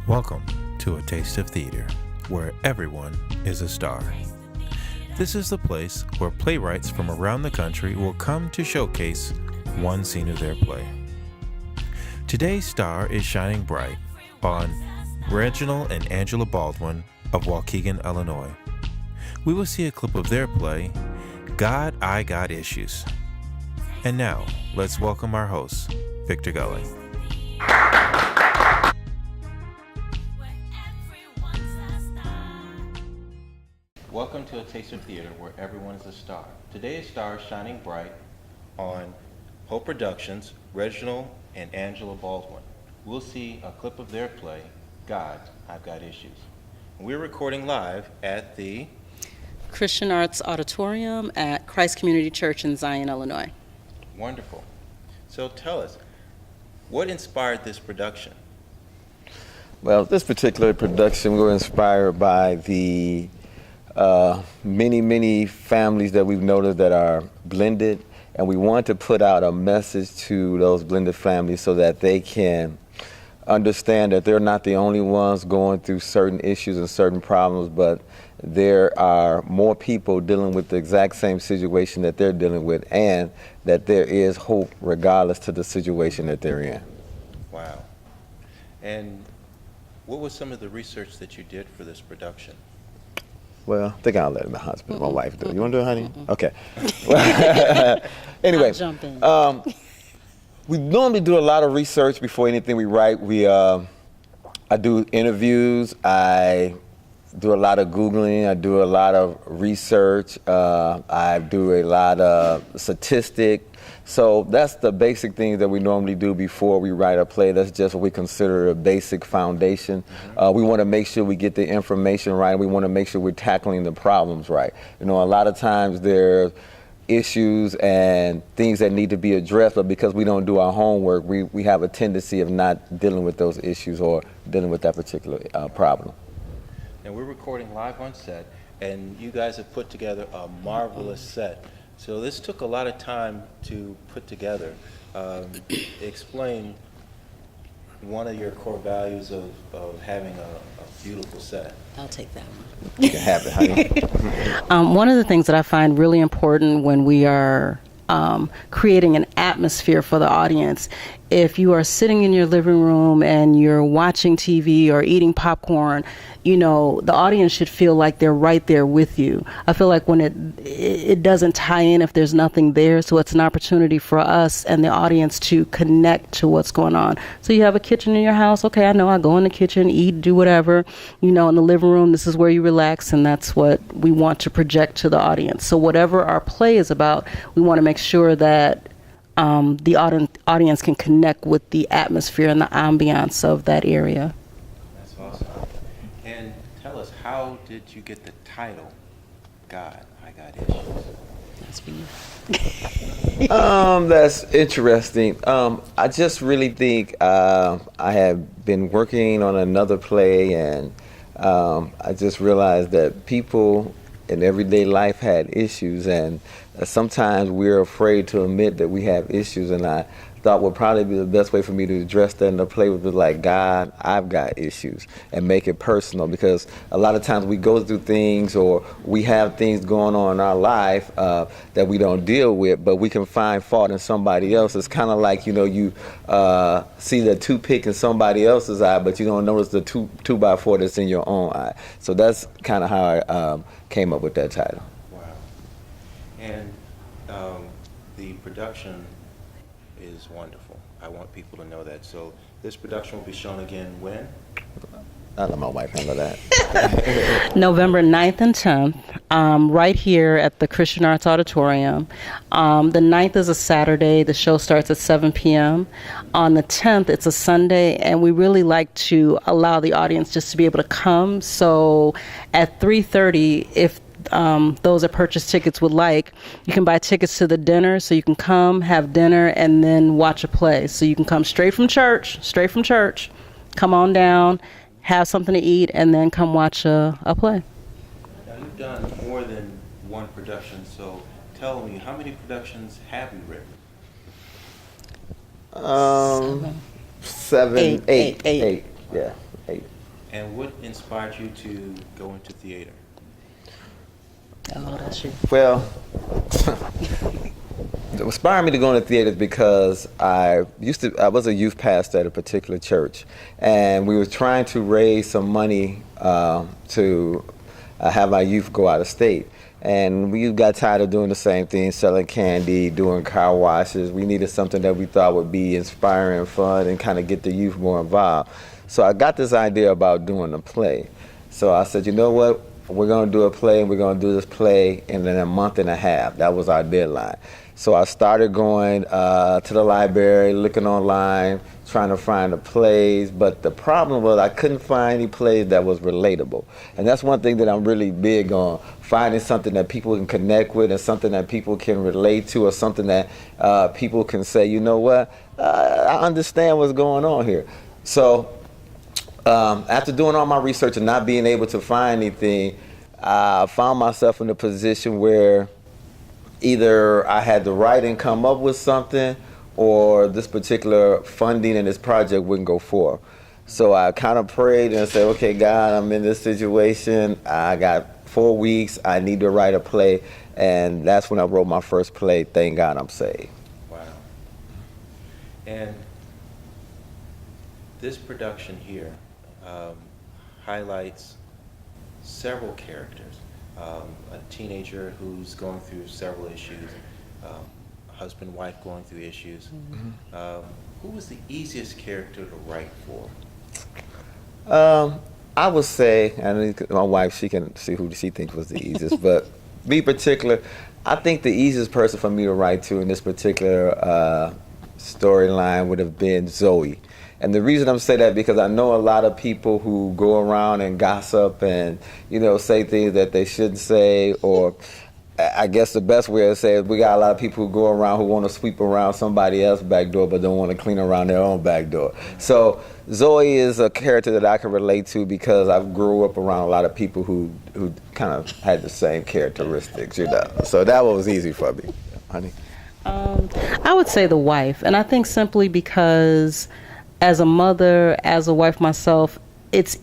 Welcome to A Taste of Theater, where everyone is a star. This is the place where playwrights from around the country will come to showcase one scene of their play. Today's star is shining bright on Reginald and Angela Baldwin of Waukegan, Illinois. We will see a clip of their play, God, I Got Issues. And now, let's welcome our host, Victor Gulley. Welcome to A Taste of Theater, where everyone is a star. Today's star is shining bright on H.O.P.E Productions, Reginald and Angela Baldwin. We'll see a clip of their play, God, I've Got Issues. And we're recording live at the Christian Arts Auditorium at Christ Community Church in Zion, Illinois. Wonderful. So tell us, what inspired this production? Well, this particular production, we were inspired by the many families that we've noticed that are blended, and we want to put out a message to those blended families so that they can understand that they're not the only ones going through certain issues and certain problems, but there are more people dealing with the exact same situation that they're dealing with, and that there is hope regardless to the situation that they're in. Wow. And what was some of the research that you did for this production? Well, I think I'll let my husband, my wife do it. You want to do it, honey? Okay. Anyway, jump in. We normally do a lot of research before anything we write. I do interviews. I do a lot of Googling. I do a lot of research. I do a lot of statistics. So that's the basic things that we normally do before we write a play. That's just what we consider a basic foundation. We want to make sure we get the information right. We want to make sure we're tackling the problems right. You know, a lot of times there's issues and things that need to be addressed, but because we don't do our homework, we have a tendency of not dealing with those issues or dealing with that particular problem. And we're recording live on set, and you guys have put together a marvelous set. So this took a lot of time to put together. Explain one of your core values of having a beautiful set. I'll take that one. You can have it, honey. One of the things that I find really important when we are creating an atmosphere for the audience, if you are sitting in your living room and you're watching TV or eating popcorn, you know, the audience should feel like they're right there with you. I feel like when it doesn't tie in if there's nothing there, so it's an opportunity for us and the audience to connect to what's going on. So you have a kitchen in your house, okay, I know I go in the kitchen, eat, do whatever. You know, in the living room, this is where you relax, and that's what we want to project to the audience. So whatever our play is about, we want to make sure that the audience can connect with the atmosphere and the ambiance of that area. That's awesome. And tell us, how did you get the title, God, I Got Issues? That's for you. That's interesting. I just really think I have been working on another play, and I just realized that people in everyday life had issues, and sometimes we're afraid to admit that we have issues, and I thought would probably be the best way for me to address that in the play would be like, God, I've got issues, and make it personal, because a lot of times we go through things or we have things going on in our life that we don't deal with, but we can find fault in somebody else. It's kind of like, you know, you see the toothpick in somebody else's eye, but you don't notice the 2x4 that's in your own eye. So that's kind of how I came up with that title. Wow. And the production is wonderful. I want people to know that. So this production will be shown again when? I let my wife handle that. November 9th and 10th, right here at the Christian Arts Auditorium. The 9th is a Saturday. The show starts at 7 p.m. On the 10th, it's a Sunday, and we really like to allow the audience just to be able to come. So at 3:30, if those that purchase tickets would like, you can buy tickets to the dinner, so you can come, have dinner, and then watch a play. So you can come straight from church, come on down, have something to eat, and then come watch a play. Now, you've done more than one production, so tell me, how many productions have you written? Seven, eight. Yeah, 8. And what inspired you to go into theater? Oh, that's you. Well, it inspired me to go into theater because I was a youth pastor at a particular church, and we were trying to raise some money to have our youth go out of state. And we got tired of doing the same thing, selling candy, doing car washes. We needed something that we thought would be inspiring and fun and kind of get the youth more involved. So I got this idea about doing a play. So I said, you know what? We're going to do a play, and we're going to do this play in a month and a half. That was our deadline. So I started going to the library, looking online, trying to find the plays. But the problem was I couldn't find any plays that was relatable. And that's one thing that I'm really big on, finding something that people can connect with and something that people can relate to, or something that people can say, you know what, I understand what's going on here. So after doing all my research and not being able to find anything, I found myself in a position where either I had to write and come up with something, or this particular funding in this project wouldn't go forward. So I kind of prayed and said, okay, God, I'm in this situation. I got 4 weeks. I need to write a play. And that's when I wrote my first play, Thank God I'm Saved. Wow. And this production here highlights several characters. A teenager who's going through several issues, husband, wife going through issues. Mm-hmm. Who was the easiest character to write for? I would say, and my wife, she can see who she thinks was the easiest, but me particular, I think the easiest person for me to write to in this particular storyline would have been Zoe. And the reason I'm saying that because I know a lot of people who go around and gossip and, you know, say things that they shouldn't say, or I guess the best way to say it, we got a lot of people who go around who want to sweep around somebody else's back door but don't want to clean around their own back door. So Zoe is a character that I can relate to because I grew up around a lot of people who kind of had the same characteristics, you know. So that one was easy for me. Honey? I would say the wife, and I think simply because as a mother, as a wife myself, it's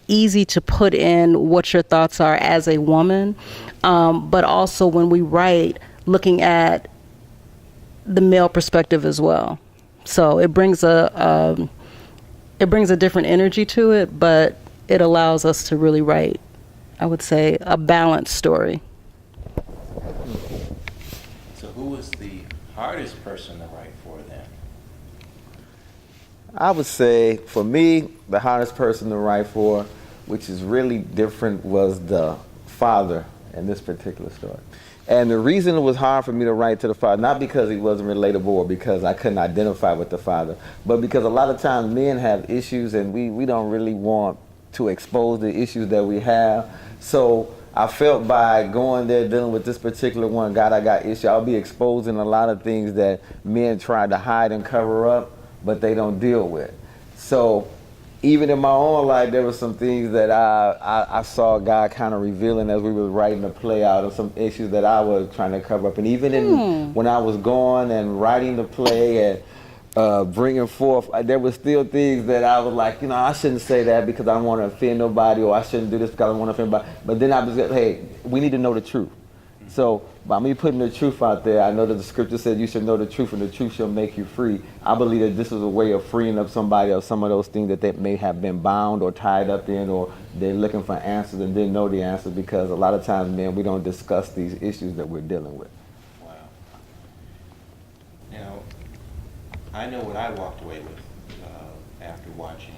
easy to put in what your thoughts are as a woman, but also when we write, looking at the male perspective as well. So it brings a different energy to it, but it allows us to really write, I would say, a balanced story. So who was the hardest person to write for then? I would say, for me, the hardest person to write for, which is really different, was the father in this particular story. And the reason it was hard for me to write to the father, not because he wasn't relatable or because I couldn't identify with the father, but because a lot of times men have issues and we don't really want to expose the issues that we have. So I felt by going there dealing with this particular one, God, I got issue, I'll be exposing a lot of things that men try to hide and cover up, but they don't deal with. So even in my own life, there were some things that I saw God kind of revealing as we were writing the play out, of some issues that I was trying to cover up. And even when I was going and writing the play and bringing forth, there were still things that I was like, you know, I shouldn't say that because I don't want to offend nobody, or I shouldn't do this because I don't want to offend anybody. But then I was like, hey, we need to know the truth. So by me putting the truth out there, I know that the scripture said you should know the truth and the truth shall make you free. I believe that this is a way of freeing up somebody of some of those things that they may have been bound or tied up in, or they're looking for answers and didn't know the answers, because a lot of times, man, we don't discuss these issues that we're dealing with. Wow. Now, I know what I walked away with after watching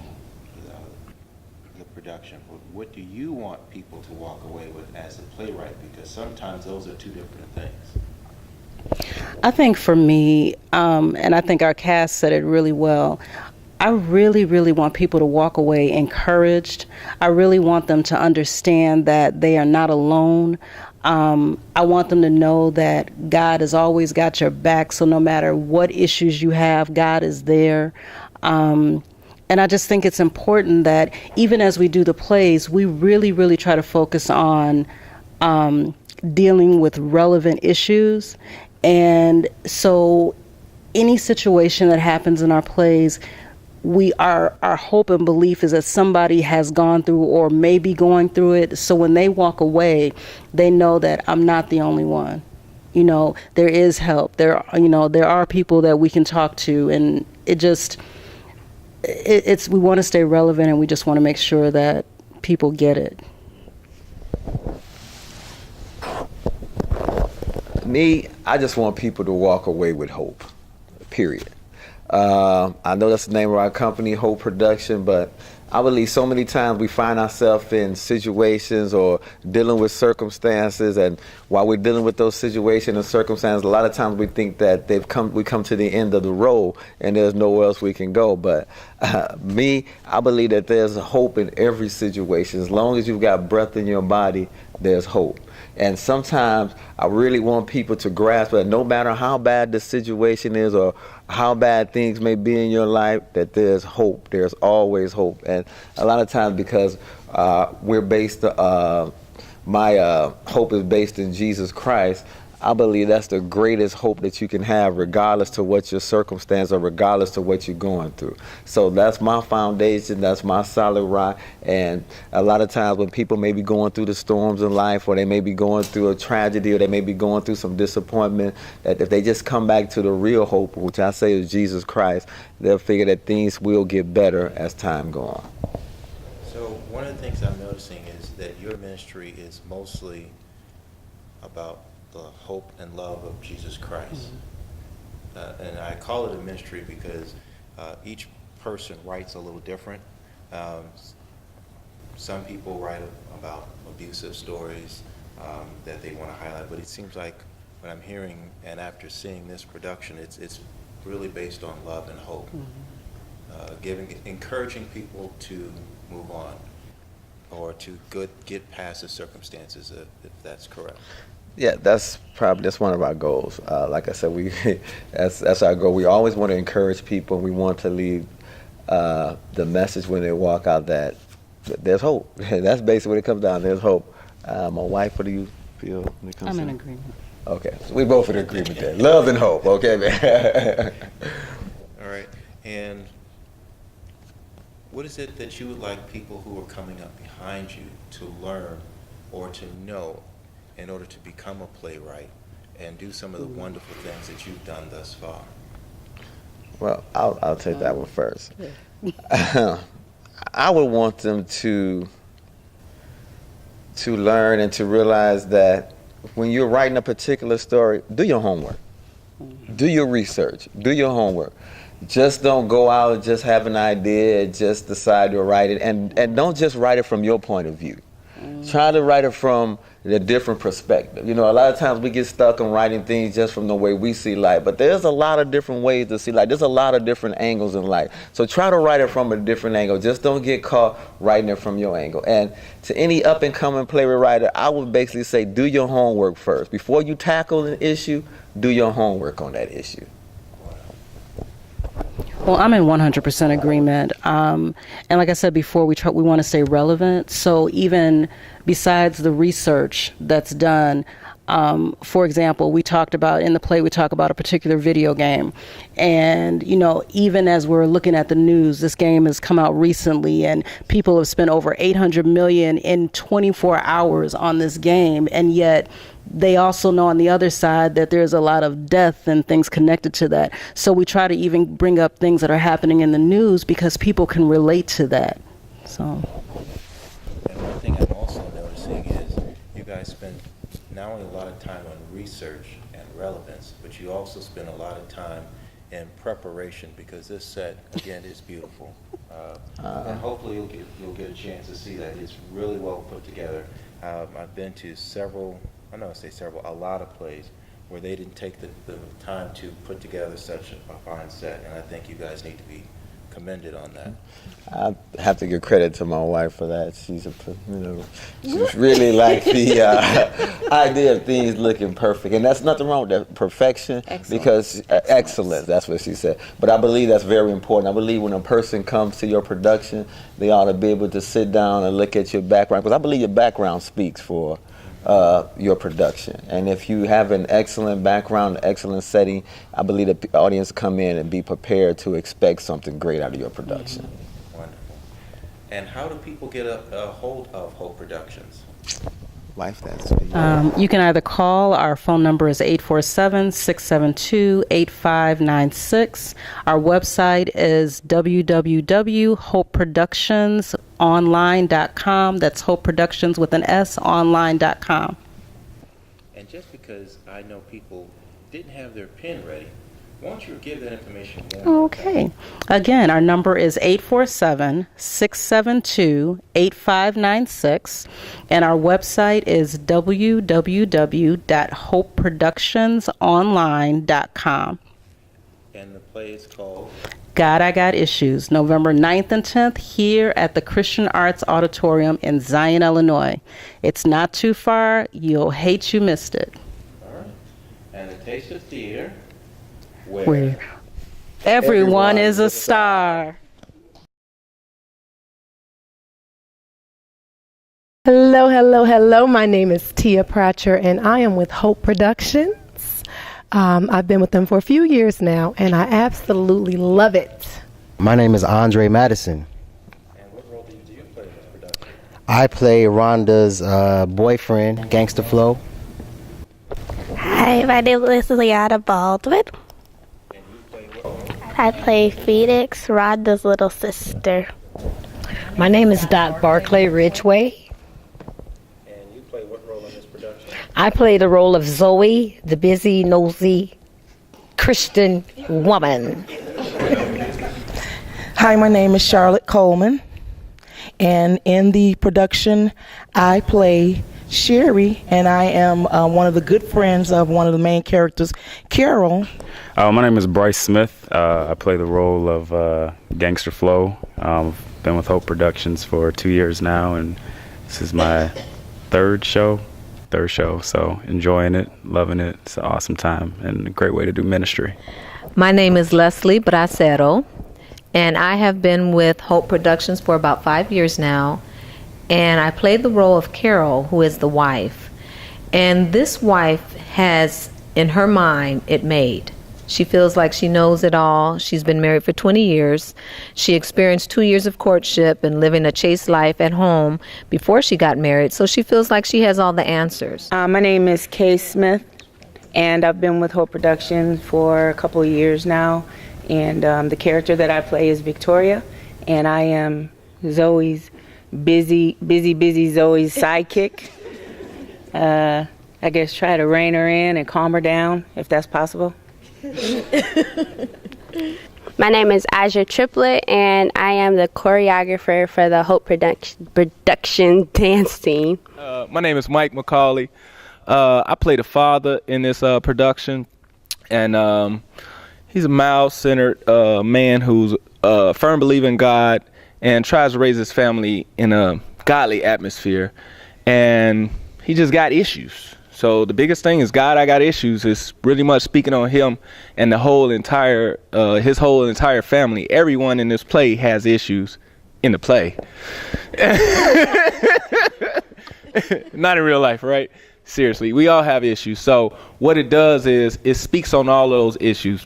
the production. What do you want people to walk away with as a playwright? Because sometimes those are two different things. I think for me, and I think our cast said it really well, I really, really want people to walk away encouraged. I really want them to understand that they are not alone. I want them to know that God has always got your back, so no matter what issues you have, God is there. And I just think it's important that even as we do the plays, we really, really try to focus on dealing with relevant issues. And so any situation that happens in our plays, our hope and belief is that somebody has gone through or may be going through it. So when they walk away, they know that I'm not the only one. You know, there is help. There are people that we can talk to, and it's we want to stay relevant, and we just want to make sure that people get it. Me, I just want people to walk away with hope, period. I know that's the name of our company, H.O.P.E Production, but I believe so many times we find ourselves in situations or dealing with circumstances, and while we're dealing with those situations and circumstances, a lot of times we think that we come to the end of the road and there's nowhere else we can go. But I believe that there's hope in every situation. As long as you've got breath in your body, there's hope. And sometimes I really want people to grasp that no matter how bad the situation is or how bad things may be in your life, that there's hope. There's always hope. And a lot of times because we're based, my hope is based in Jesus Christ, I believe that's the greatest hope that you can have, regardless to what your circumstance or regardless to what you're going through. So that's my foundation, that's my solid rock. And a lot of times when people may be going through the storms in life, or they may be going through a tragedy, or they may be going through some disappointment, that if they just come back to the real hope, which I say is Jesus Christ, they'll figure that things will get better as time goes on. So one of the things I'm noticing is that your ministry is mostly about the hope and love of Jesus Christ. And I call it a ministry because each person writes a little different. Some people write about abusive stories that they want to highlight, but it seems like what I'm hearing, and after seeing this production, it's really based on love and hope. Encouraging people to move on or to get past the circumstances, if that's correct. Yeah, that's one of our goals. Like I said, that's our goal. We always want to encourage people. We want to leave the message when they walk out that there's hope. That's basically what it comes down. There's hope. My wife, what do you feel when it comes to? I'm in agreement. Okay, so we both in agreement there. Love and hope. Okay, man. All right, and what is it that you would like people who are coming up behind you to learn or to know in order to become a playwright and do some of the wonderful things that you've done thus far? Well, I'll take that one first. I would want them to learn and to realize that when you're writing a particular story, do your homework. Do your research. Do your homework. Just don't go out and just have an idea and just decide to write it. And don't just write it from your point of view. Try to write it from a different perspective. You know, a lot of times we get stuck on writing things just from the way we see life, but there's a lot of different ways to see life. There's a lot of different angles in life. So try to write it from a different angle. Just don't get caught writing it from your angle. And to any up-and-coming playwright writer, I would basically say do your homework first. Before you tackle an issue, do your homework on that issue. Well, I'm in 100% agreement. And like I said before, we want to stay relevant. So even besides the research that's done, for example, we talked about in the play, we talk about a particular video game. And, you know, even as we're looking at the news, this game has come out recently and people have spent over $800 million in 24 hours on this game. And yet they also know on the other side that there's a lot of death and things connected to that. So we try to even bring up things that are happening in the news because people can relate to that. So. And one thing I'm also noticing is you guys spend not only a lot of time on research and relevance, but you also spend a lot of time in preparation because this set, again, is beautiful. And hopefully you'll get a chance to see that. It's really well put together. I've been to a lot of plays where they didn't take the time to put together such a fine set, and I think you guys need to be commended on that. I have to give credit to my wife for that. She's really like the idea of things looking perfect, and that's nothing wrong with that, perfection. Excellence. Because excellence, that's what she said. But I believe that's very important. I believe when a person comes to your production, they ought to be able to sit down and look at your background, because I believe your background speaks for your production. And if you have an excellent background, excellent setting, I believe the audience come in and be prepared to expect something great out of your production. Wonderful. And how do people get a hold of Hope Productions? Life that's You can either call, our phone number is 847-672-8596. Our website is www.hopeproductionsonline.com. That's Hope Productions with an S, online.com. And just because I know people didn't have their pen ready, won't you give that information one more time? Okay. Again, our number is 847-672-8596, and our website is www.hopeproductionsonline.com. And the play is called God, I Got Issues, November 9th and 10th here at the Christian Arts Auditorium in Zion, Illinois. It's not too far. You'll hate you missed it. All right. And the Taste of Theater, where Where everyone is a star. Hello, hello, hello. My name is Tia Pratcher, and I am with Hope Productions. I've been with them for a few years now, and I absolutely love it. My name is Andre Madison. And what role do you play in this production? I play Rhonda's boyfriend, Gangsta Flo. Hi, my name is Liana Baldwin. And you play what? I play Phoenix, Rhonda's little sister. My name is Dot Barclay Ridgway. And you play what role in this production? I play the role of Zoe, the busy, nosy Christian woman. Hi, my name is Charolette Coleman, and in the production, I play Sherry, and I am one of the good friends of one of the main characters, Carol. My name is Bryce Smith. I play the role of Gangster Flo. Been with Hope Productions for 2 years now, and this is my third show, so enjoying it, loving it. It's an awesome time and a great way to do ministry. My name is Leslie Bracero, and I have been with Hope Productions for about 5 years now, and I played the role of Carol, who is the wife. And this wife has, in her mind, it made. She feels like she knows it all. She's been married for 20 years. She experienced 2 years of courtship and living a chaste life at home before she got married, so she feels like she has all the answers. My name is Kay Smith, and I've been with Hope Productions for a couple of years now. And the character that I play is Victoria, and I am Zoe's busy Zoe's sidekick. I guess try to rein her in and calm her down, if that's possible. My name is Aja Triplet, and I am the choreographer for the Hope Production dance team. My name is Mike McCauley. I play the father in this production, and he's a mild-centered man who's a firm believer in God and tries to raise his family in a godly atmosphere, and he just got issues. So the biggest thing is God, I got issues is really much speaking on him and his whole entire family. Everyone in this play has issues in the play. Not in real life, right? Seriously, we all have issues. So what it does is it speaks on all of those issues.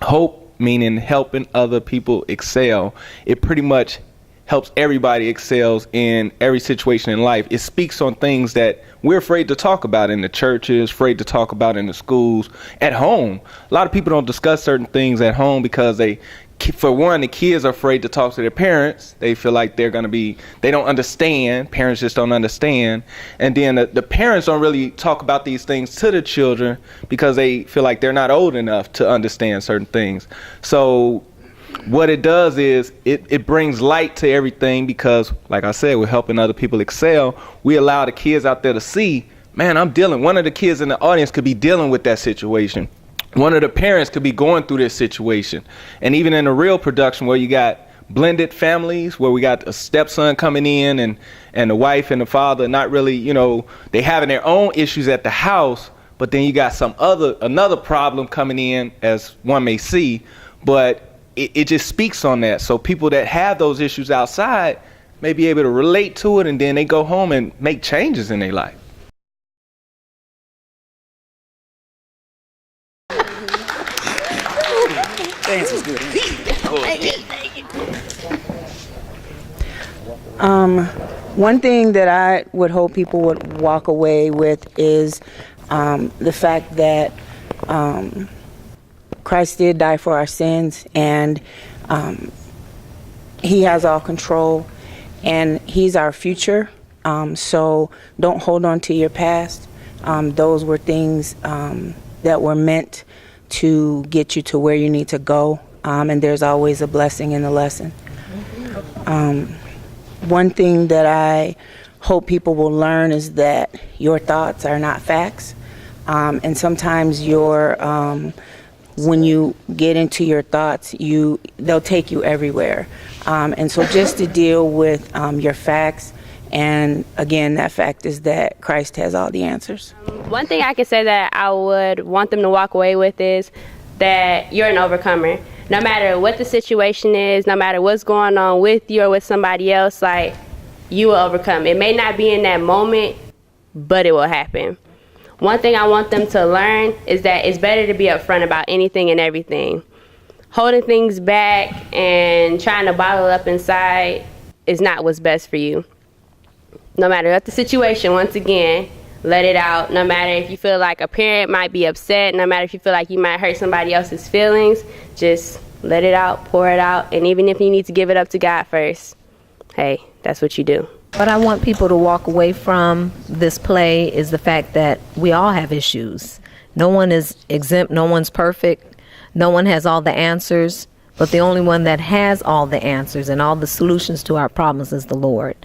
Hope, meaning helping other people excel. It pretty much helps everybody excels in every situation in life. It speaks on things that we're afraid to talk about in the churches, afraid to talk about in the schools, at home. A lot of people don't discuss certain things at home because for one, the kids are afraid to talk to their parents. They feel like they don't understand. Parents just don't understand. And then the parents don't really talk about these things to the children because they feel like they're not old enough to understand certain things. So what it does is it brings light to everything because, like I said, we're helping other people excel. We allow the kids out there to see, man, one of the kids in the audience could be dealing with that situation. One of the parents could be going through this situation. And even in a real production where you got blended families, where we got a stepson coming in and the wife and the father not really, they having their own issues at the house, but then you got another problem coming in, as one may see, but it just speaks on that. So people that have those issues outside may be able to relate to it, and then they go home and make changes in their life. One thing that I would hope people would walk away with is the fact that Christ did die for our sins, and he has all control, and he's our future. So don't hold on to your past. Those were things that were meant to get you to where you need to go, and there's always a blessing in the lesson. One thing that I hope people will learn is that your thoughts are not facts, and sometimes when you get into your thoughts, they'll take you everywhere. And so just to deal with your facts, and again, that fact is that Christ has all the answers. One thing I can say that I would want them to walk away with is that you're an overcomer. No matter what the situation is, no matter what's going on with you or with somebody else, like, you will overcome. It may not be in that moment, but it will happen. One thing I want them to learn is that it's better to be upfront about anything and everything. Holding things back and trying to bottle up inside is not what's best for you. No matter what the situation, once again, let it out. No matter if you feel like a parent might be upset, no matter if you feel like you might hurt somebody else's feelings, just let it out, pour it out. And even if you need to give it up to God first, hey, that's what you do. What I want people to walk away from this play is the fact that we all have issues. No one is exempt, no one's perfect, no one has all the answers, but the only one that has all the answers and all the solutions to our problems is the Lord.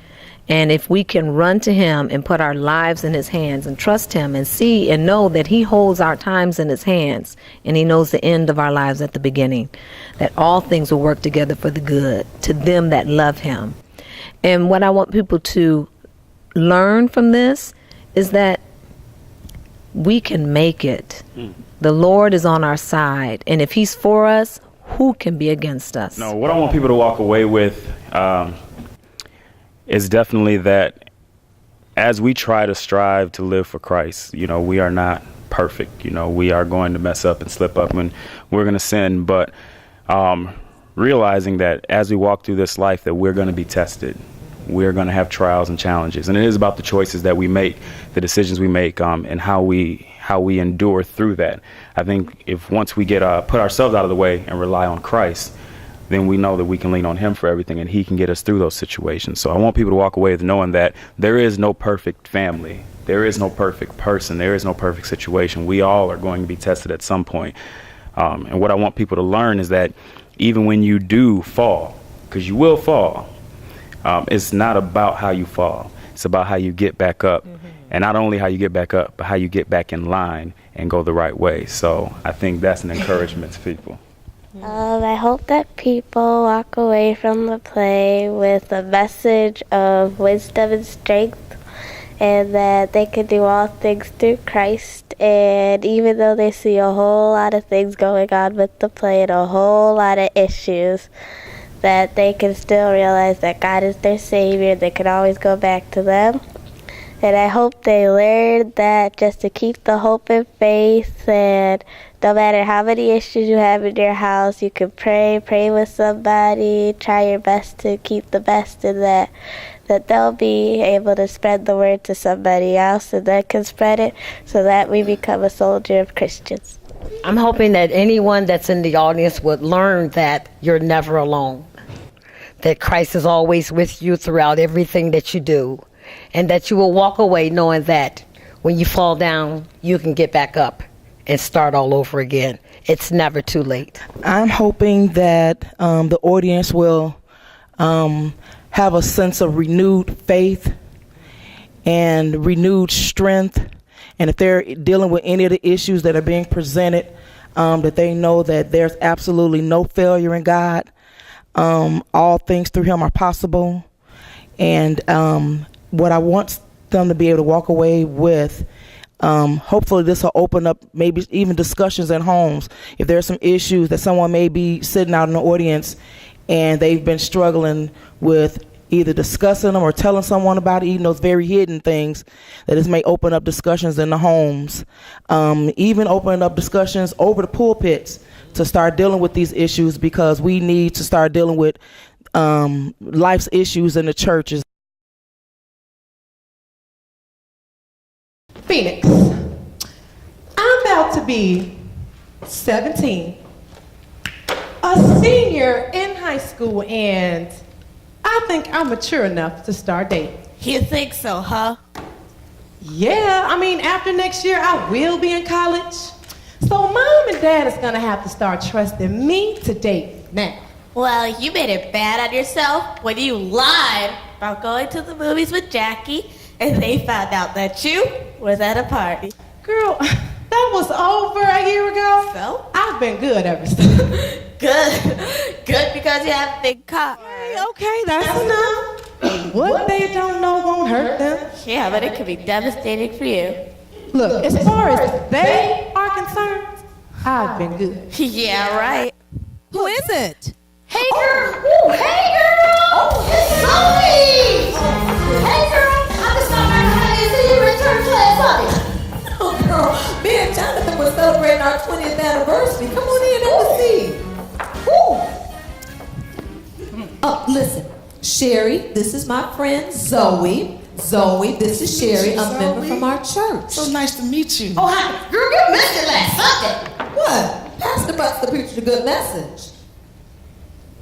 And if we can run to him and put our lives in his hands and trust him and see and know that he holds our times in his hands and he knows the end of our lives at the beginning, that all things will work together for the good to them that love him. And what I want people to learn from this is that we can make it. The Lord is on our side. And if he's for us, who can be against us? No, what I want people to walk away with is definitely that as we try to strive to live for Christ, we are not perfect. We are going to mess up and slip up and we're going to sin. But realizing that as we walk through this life that we're going to be tested. We're going to have trials and challenges. And it is about the choices that we make, the decisions we make, and how we endure through that. I think if once we get put ourselves out of the way and rely on Christ, then we know that we can lean on him for everything and he can get us through those situations. So I want people to walk away with knowing that there is no perfect family. There is no perfect person. There is no perfect situation. We all are going to be tested at some point. And what I want people to learn is that even when you do fall, because you will fall, it's not about how you fall. It's about how you get back up. And not only how you get back up, but how you get back in line and go the right way. So I think that's an encouragement to people. I hope that people walk away from the play with a message of wisdom and strength, and that they can do all things through Christ. And even though they see a whole lot of things going on with the play and a whole lot of issues, that they can still realize that God is their Savior. They can always go back to them. And I hope they learn that just to keep the hope and faith, and no matter how many issues you have in your house, you can pray with somebody, try your best to keep the best in that they'll be able to spread the word to somebody else and that can spread it so that we become a soldier of Christians. I'm hoping that anyone that's in the audience would learn that you're never alone, that Christ is always with you throughout everything that you do, and that you will walk away knowing that when you fall down, you can get back up and start all over again. It's never too late. I'm hoping that the audience will have a sense of renewed faith and renewed strength. And if they're dealing with any of the issues that are being presented, that they know that there's absolutely no failure in God. All things through him are possible. And what I want them to be able to walk away with, hopefully this will open up maybe even discussions at homes. If there's some issues that someone may be sitting out in the audience and they've been struggling with either discussing them or telling someone about it, even those very hidden things, that this may open up discussions in the homes, even opening up discussions over the pulpits to start dealing with these issues, because we need to start dealing with life's issues in the churches. Phoenix, I'm about to be 17, a senior in high school, and I think I'm mature enough to start dating. You think so, huh? Yeah, I mean, after next year, I will be in college. So Mom and Dad is gonna have to start trusting me to date now. Well, you made it bad on yourself when you lied about going to the movies with Jackie and they found out that you was at a party. Girl, that was over a year ago. So? I've been good ever since. Good because you haven't been caught. Hey, okay, that's enough. What they don't know won't hurt them. Yeah, but it could be devastating for you. Look, as far as they are concerned, I've been good. Yeah, right. Who is it? Hey, girl. Ooh, hey, girl. Oh, it's Zoe. Hey, girl. I just saw my honey see you return class, honey. Oh, girl, me and Jonathan were celebrating our 20th anniversary. Come on in and have a seat. Oh, listen. Sherry, this is my friend Zoe. Zoe, this is Sherry, a member from our church. So nice to meet you. Oh, hi. Girl, you missed it last Sunday. What? Pastor Buster preached a good message.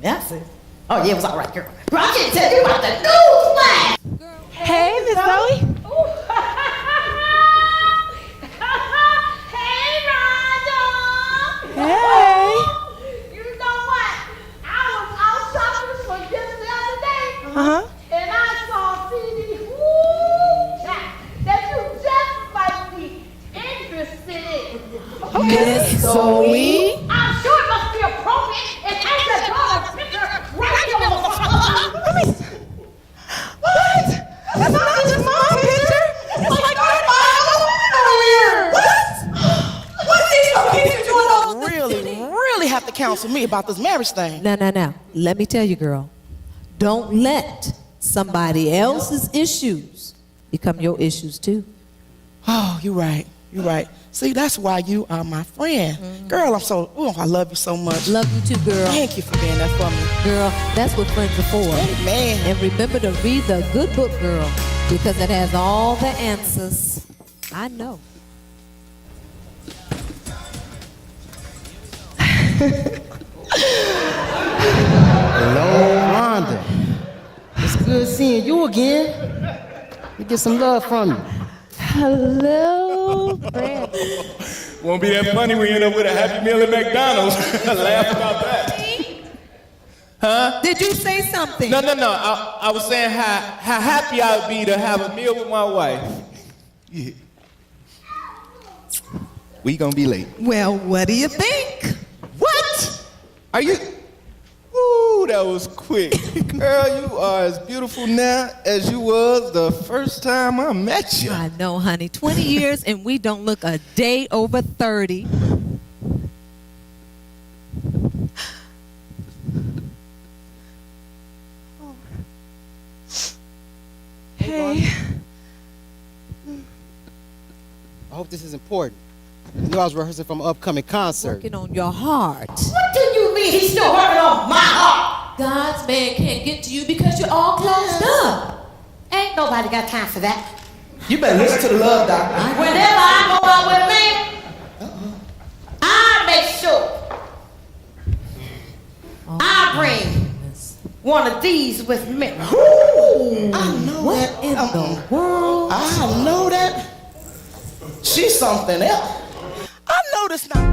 Message? Oh, yeah, it was all right, girl. Girl, I can't tell you about the news flash. Hey, Miss Zoe. Hey, Rhonda. Hey. You know what? I was out shopping for dinner the other day. Uh-huh. And I saw CD that you just might be interested in. Okay. Miss Zoe. I'm sure it must be appropriate and take a dollar picture right here on the front. What? That's not just my picture. It's like my over here. What are these people doing all this? Really have to counsel me about this marriage thing. Now. Let me tell you, girl. Don't let somebody else's issues become your issues, too. Oh, you're right. You're right. See, that's why you are my friend. Girl, I love you so much. Love you too, girl. Thank you for being there for me. Girl, that's what friends are for. Amen. And remember to read the good book, girl, because it has all the answers. I know. Hello, Rhonda. It's good seeing you again. We get some love from you. Hello, Brad. Won't be that funny when you end up with a Happy Meal at McDonald's. Laugh about that. Huh? Did you say something? No. I was saying how happy I would be to have a meal with my wife. Yeah. We gonna be late. Well, what do you think? What? Are you? Ooh, that was quick. Girl, you are as beautiful now as you was the first time I met you. I know, honey. 20 years and we don't look a day over 30. Hey. I hope this is important. You know I was rehearsing for my upcoming concert. Working on your heart. What do you mean he's still working on my heart? God's man can't get to you because you're all closed up. Ain't nobody got time for that. You better listen to the love doctor. Whenever I go out with a man, I make sure I bring one of these with me. Ooh, I know What that. in the world? I know that. She's something else. I know this now.